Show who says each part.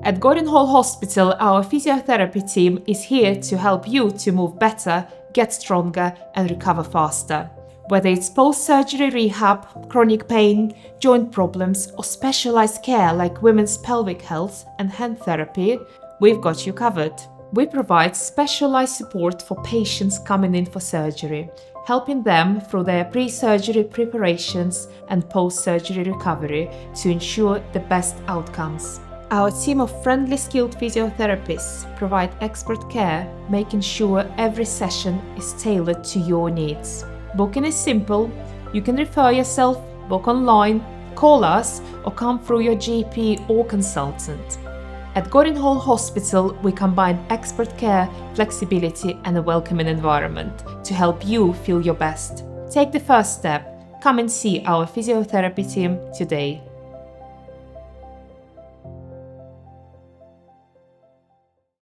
Speaker 1: At Goring Hall Hospital, our physiotherapy team is here to help you to move better, get stronger, and recover faster. Whether it's post-surgery rehab, chronic pain, joint problems, or specialized care like women's pelvic health and hand therapy, we've got you covered. We provide specialized support for patients coming in for surgery, helping them through their pre-surgery preparations and post-surgery recovery to ensure the best outcomes. Our team of friendly, skilled physiotherapists provide expert care, making sure every session is tailored to your needs. Booking is simple. You can refer yourself, book online, call us, or come through your GP or consultant. At Goring Hall Hospital, we combine expert care, flexibility, and a welcoming environment to help you feel your best. Take the first step. Come and see our physiotherapy team today.